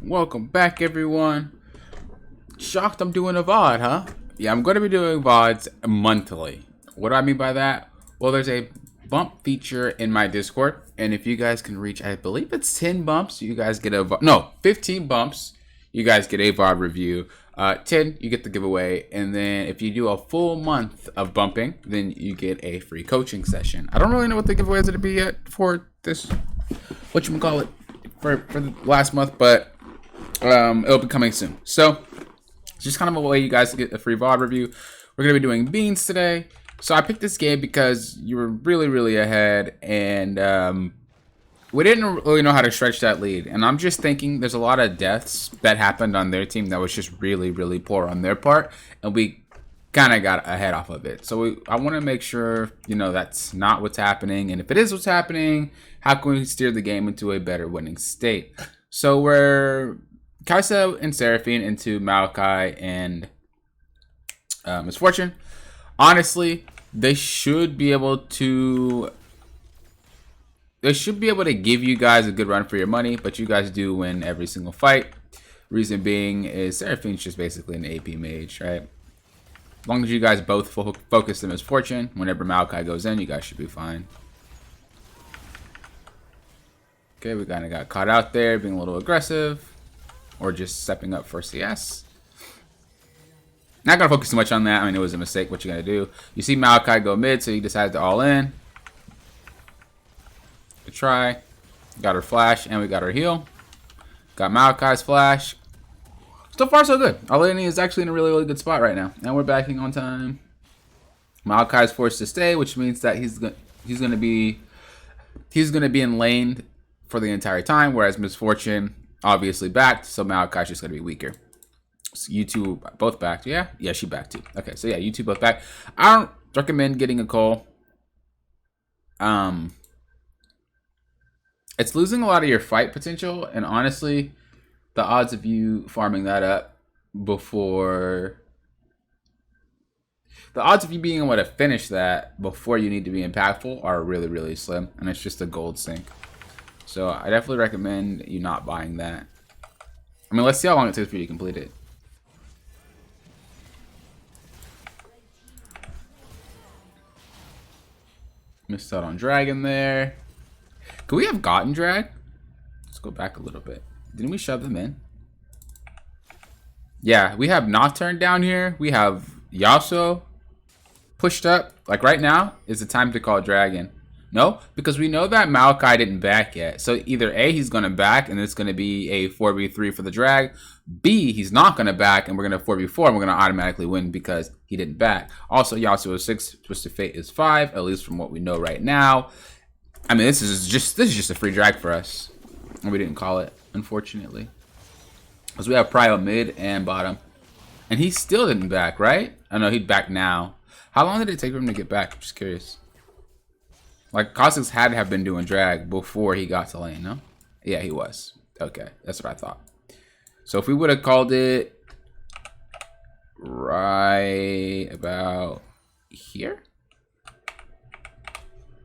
Welcome back, everyone. Shocked I'm doing a VOD, huh? Yeah, I'm going to be doing VODs monthly. What do I mean by that? Well, there's a bump feature in my Discord, and if you guys can reach, I believe it's 10 bumps, you guys get a no, 15 bumps, you guys get a VOD review. 10, you get the giveaway, and then if you do a full month of bumping, then you get a free coaching session. I don't really know what the giveaway is going to be yet for this, whatchamacallit, for the last month, but it'll be coming soon. So it's just kind of a way you guys to get a free VOD review. We're going to be doing beans today. So I picked this game because you were really ahead, and we didn't really know how to stretch that lead. And I'm just thinking there's a lot of deaths that happened on their team that was just really poor on their part, and we kind of got ahead off of it. So I want to make sure, you know, that's not what's happening. And if it is what's happening, how can we steer the game into a better winning state? So we're Kaisa and Seraphine into Maokai and Misfortune. Honestly, they should be able to give you guys a good run for your money, but you guys do win every single fight. Reason being is Seraphine's just basically an AP mage, right? As long as you guys both focus on Misfortune, whenever Maokai goes in, you guys should be fine. Okay, we kind of got caught out there being a little aggressive, or just stepping up for CS. Not gonna focus too much on that. I mean, it was a mistake. What you gotta do? You see Maokai go mid, so he decided to all in. Good try. Got her flash, and we got her heal. Got Maokai's flash. So far, so good. Our laning is actually in a really good spot right now, and we're backing on time. Maokai's forced to stay, which means that he's gonna be in lane for the entire time, whereas Misfortune obviously backed, so Maokai's just gonna be weaker. So you two both backed, yeah, she backed too. Okay, so yeah, you two both back. I don't recommend getting a call. It's losing a lot of your fight potential, and honestly, the odds of you farming that up before, the odds of you being able to finish that before you need to be impactful are really slim, and it's just a gold sink. So I definitely recommend you not buying that. I mean, let's see how long it takes for you to complete it. Missed out on Dragon there. Could we have gotten Drag? Let's go back a little bit. Didn't we shove them in? Yeah, we have Nocturne down here. We have Yasuo pushed up. Like right now is the time to call Dragon. No, because we know that Maokai didn't back yet. So either A, he's going to back and it's going to be a 4v3 for the drag. B, he's not going to back and we're going to 4v4 and we're going to automatically win because he didn't back. Also, Yasuo is 6, Twisted Fate is 5, at least from what we know right now. I mean, this is just a free drag for us. And we didn't call it, unfortunately. Because we have Prio mid and bottom. And he still didn't back, right? I know he'd back now. How long did it take for him to get back? I'm just curious. Like, Kha'Zix had to have been doing drag before he got to lane, no? Yeah, he was. Okay, that's what I thought. So if we would have called it right about here,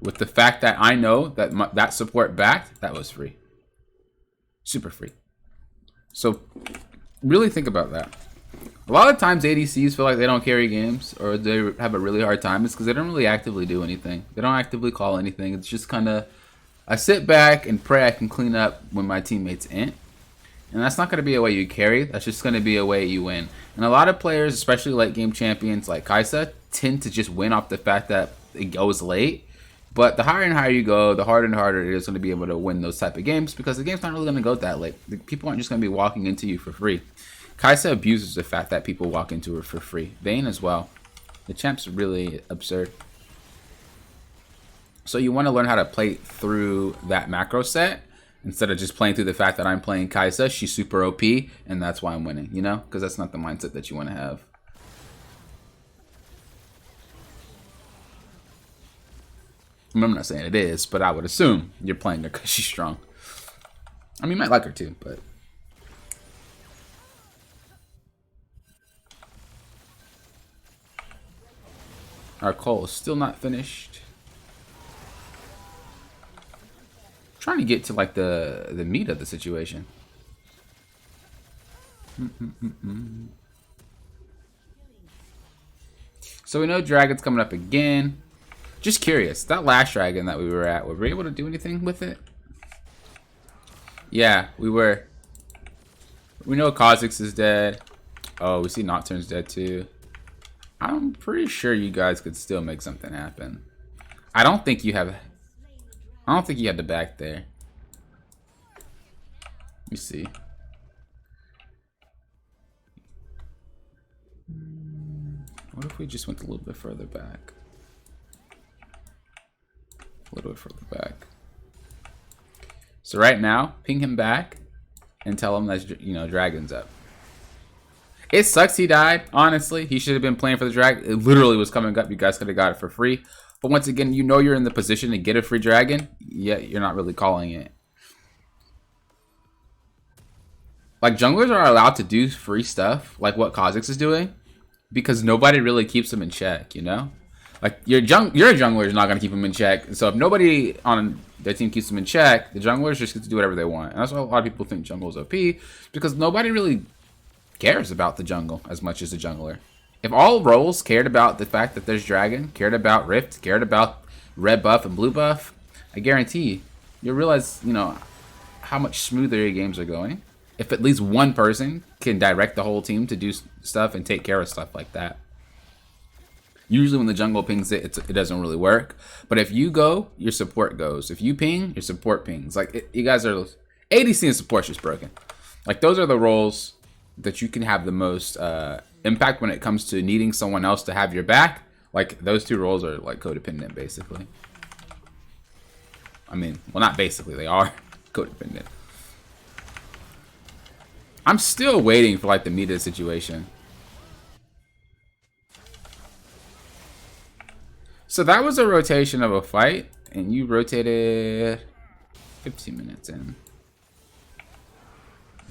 with the fact that I know that that support backed, that was free. Super free. So really think about that. A lot of times ADCs feel like they don't carry games or they have a really hard time. It's because they don't really actively do anything. They don't actively call anything. It's just kind of, I sit back and pray I can clean up when my teammates int. And that's not going to be a way you carry. That's just going to be a way you win. And a lot of players, especially late game champions like Kaisa, tend to just win off the fact that it goes late. But the higher and higher you go, the harder and harder it is going to be able to win those type of games because the game's not really going to go that late. The people aren't just going to be walking into you for free. Kaisa abuses the fact that people walk into her for free. Vayne as well. The champ's really absurd. So you want to learn how to play through that macro set instead of just playing through the fact that I'm playing Kaisa. She's super OP and that's why I'm winning, you know? Because that's not the mindset that you want to have. I'm not saying it is, but I would assume you're playing her because she's strong. I mean, you might like her too, but... Our call is still not finished. I'm trying to get to like the meat of the situation. So we know dragon's coming up again. Just curious, that last dragon that we were at, were we able to do anything with it? Yeah, we were. We know Kha'Zix is dead. Oh, we see Nocturne's dead too. I'm pretty sure you guys could still make something happen. I don't think you have the back there. Let me see. What if we just went a little bit further back? A little bit further back. So right now, ping him back and tell him that, you know, dragon's up. It sucks he died, honestly. He should have been playing for the dragon. It literally was coming up. You guys could have got it for free. But once again, you know you're in the position to get a free dragon, yet you're not really calling it. Like, junglers are allowed to do free stuff, like what Kha'Zix is doing, because nobody really keeps them in check, you know? Like, your jungler is not going to keep them in check. So if nobody on their team keeps them in check, the junglers just get to do whatever they want. And that's why a lot of people think jungle's OP, because nobody really cares about the jungle as much as the jungler. If all roles cared about the fact that there's dragon, cared about rift, cared about red buff and blue buff, I guarantee you'll realize, you know, how much smoother your games are going. If at least one person can direct the whole team to do stuff and take care of stuff like that. Usually when the jungle pings it, it doesn't really work. But if you go, your support goes. If you ping, your support pings. Like, you guys are... ADC and support just broken. Like, those are the roles that you can have the most impact when it comes to needing someone else to have your back. Like, those two roles are, like, codependent, basically. I mean, well, not basically. They are codependent. I'm still waiting for, like, the meta situation. So that was a rotation of a fight, and you rotated 15 minutes in.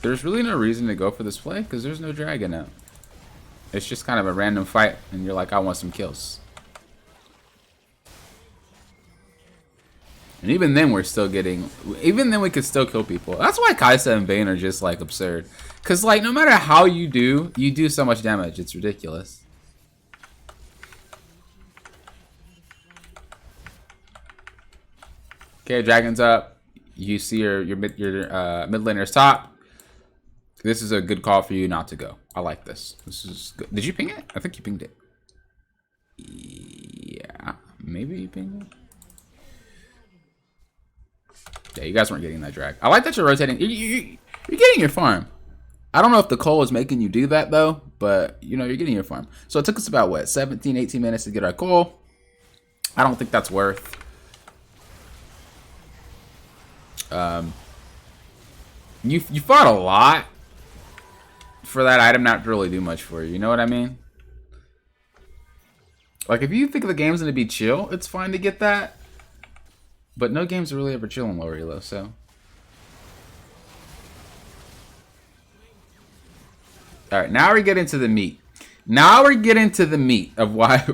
There's really no reason to go for this play, because there's no dragon out. It's just kind of a random fight, and you're like, I want some kills. And even then, we're still getting... Even then, we could still kill people. That's why Kai'Sa and Vayne are just, like, absurd. Because, like, no matter how you do so much damage. It's ridiculous. Okay, dragon's up. You see your mid laner's top. This is a good call for you not to go. I like this. This is good. Did you ping it? I think you pinged it. Yeah, maybe you pinged it. Yeah, you guys weren't getting that drag. I like that you're rotating. You're getting your farm. I don't know if the coal is making you do that, though. But, you know, you're getting your farm. So it took us about, what, 17, 18 minutes to get our coal. I don't think that's worth. You fought a lot for that item not to really do much for you. You know what I mean? Like, if you think the game's going to be chill, it's fine to get that. But no games are really ever chill in lower elo, so. Alright, now we get into the meat. Now we're getting to the meat of why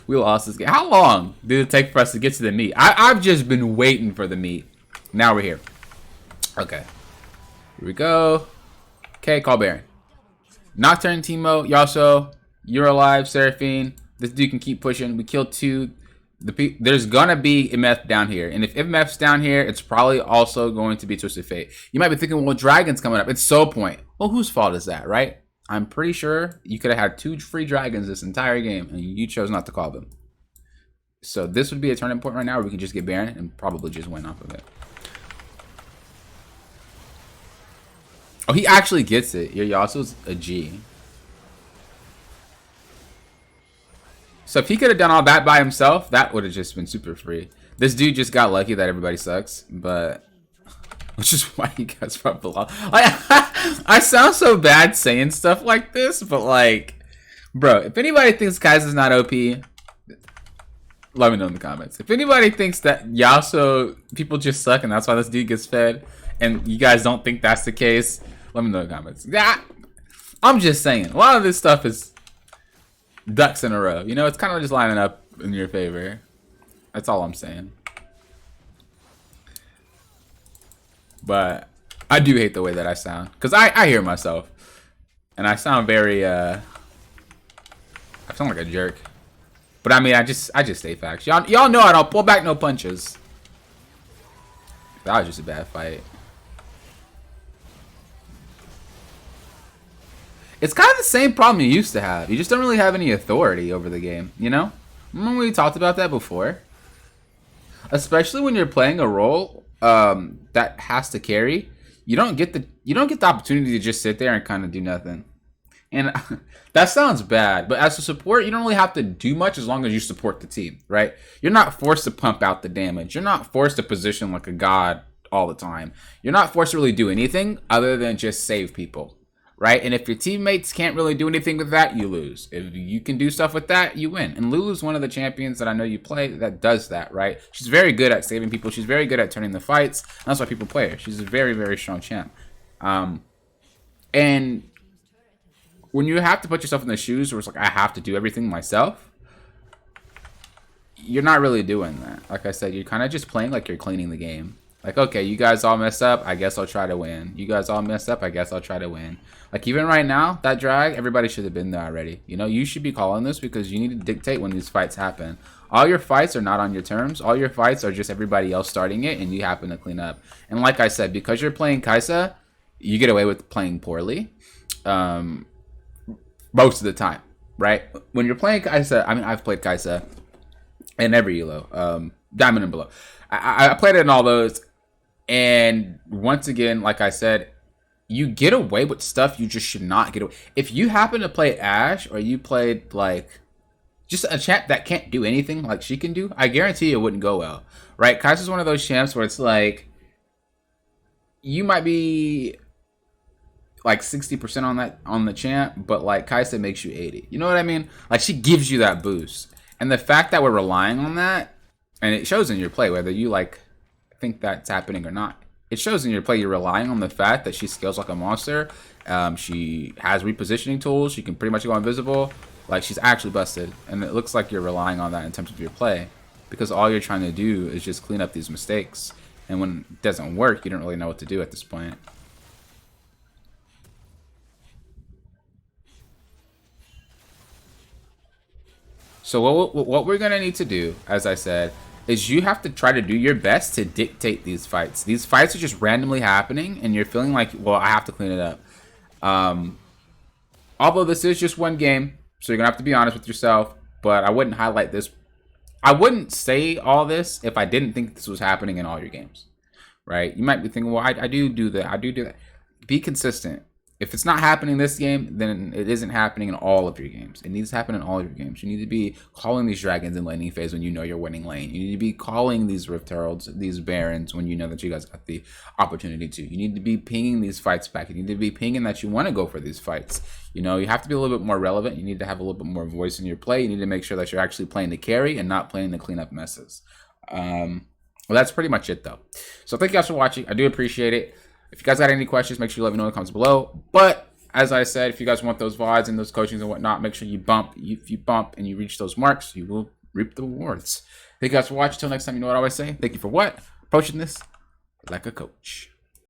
we lost this game. How long did it take for us to get to the meat? I've just been waiting for the meat. Now we're here. Okay. Here we go. Okay, call Baron. Nocturne, Teemo, Yasuo, you're alive, Seraphine. This dude can keep pushing. We killed two. There's gonna be MF down here. And if MF's down here, it's probably also going to be Twisted Fate. You might be thinking, well, Dragon's coming up. It's Soul Point. Well, whose fault is that, right? I'm pretty sure you could have had 2 free dragons this entire game, and you chose not to call them. So this would be a turning point right now where we can just get Baron and probably just win off of it. Oh, he actually gets it. Your Yasuo's a G. So if he could have done all that by himself, that would have just been super free. This dude just got lucky that everybody sucks, but... Which is why you guys probably lost. I sound so bad saying stuff like this, but like... Bro, if anybody thinks Kai'Sa's not OP, let me know in the comments. If anybody thinks that Yasuo people just suck and that's why this dude gets fed, and you guys don't think that's the case, let me know in the comments. Yeah, I'm just saying. A lot of this stuff is ducks in a row. You know, it's kind of just lining up in your favor. That's all I'm saying. But I do hate the way that I sound. Because I hear myself. And I sound very, I sound like a jerk. But I mean, I just say facts. Y'all know I don't pull back no punches. That was just a bad fight. It's kind of the same problem you used to have. You just don't really have any authority over the game, you know? Remember we talked about that before? Especially when you're playing a role that has to carry, you don't get the opportunity to just sit there and kind of do nothing. And that sounds bad, but as a support, you don't really have to do much as long as you support the team, right? You're not forced to pump out the damage. You're not forced to position like a god all the time. You're not forced to really do anything other than just save people, right? And if your teammates can't really do anything with that, you lose. If you can do stuff with that, you win. And Lulu's one of the champions that I know you play that does that, right? She's very good at saving people. She's very good at turning the fights. That's why people play her. She's a very, very strong champ. And when you have to put yourself in the shoes where it's like, I have to do everything myself, you're not really doing that. Like I said, you're kind of just playing like you're cleaning the game. Like, okay, you guys all messed up, I guess I'll try to win. You guys all messed up, I guess I'll try to win. Like, even right now, that drag, everybody should have been there already. You know, you should be calling this because you need to dictate when these fights happen. All your fights are not on your terms. All your fights are just everybody else starting it, and you happen to clean up. And like I said, because you're playing Kai'Sa, you get away with playing poorly. Most of the time, right? When you're playing Kai'Sa, I mean, I've played Kai'Sa in every elo, Diamond and below. I played it in all those, and once again, like I said, you get away with stuff you just should not get away. If you happen to play Ashe, or you played like just a champ that can't do anything like she can do, I guarantee it wouldn't go well, right? Kai'Sa's one of those champs where it's like you might be like 60% on the champ, but like Kai'Sa makes you 80. You know what I mean? Like, she gives you that boost. And the fact that we're relying on that, and it shows in your play, whether you like think that's happening or not, it shows in your play you're relying on the fact that she scales like a monster. She has repositioning tools. She can pretty much go invisible. Like, she's actually busted. And it looks like you're relying on that in terms of your play, because all you're trying to do is just clean up these mistakes. And when it doesn't work, you don't really know what to do at this point. So what we're going to need to do, as I said, is you have to try to do your best to dictate these fights. These fights are just randomly happening, and you're feeling like, well, I have to clean it up. Although this is just one game, so you're going to have to be honest with yourself, but I wouldn't highlight this. I wouldn't say all this if I didn't think this was happening in all your games, right? You might be thinking, well, I do that. I do that. Be consistent. If it's not happening this game, then it isn't happening in all of your games. It needs to happen in all of your games. You need to be calling these dragons in laning phase when you know you're winning lane. You need to be calling these Rift Heralds, these Barons, when you know that you guys got the opportunity to. You need to be pinging these fights back. You need to be pinging that you want to go for these fights. You know, you have to be a little bit more relevant. You need to have a little bit more voice in your play. You need to make sure that you're actually playing to carry and not playing to clean up messes. Well, that's pretty much it, though. So thank you guys for watching. I do appreciate it. If you guys got any questions, make sure you let me know in the comments below. But as I said, if you guys want those VODs and those coachings and whatnot, make sure you bump. If you bump and you reach those marks, you will reap the rewards. Thank you guys for watching. Until next time, you know what I always say. Thank you for what? Approaching this like a coach.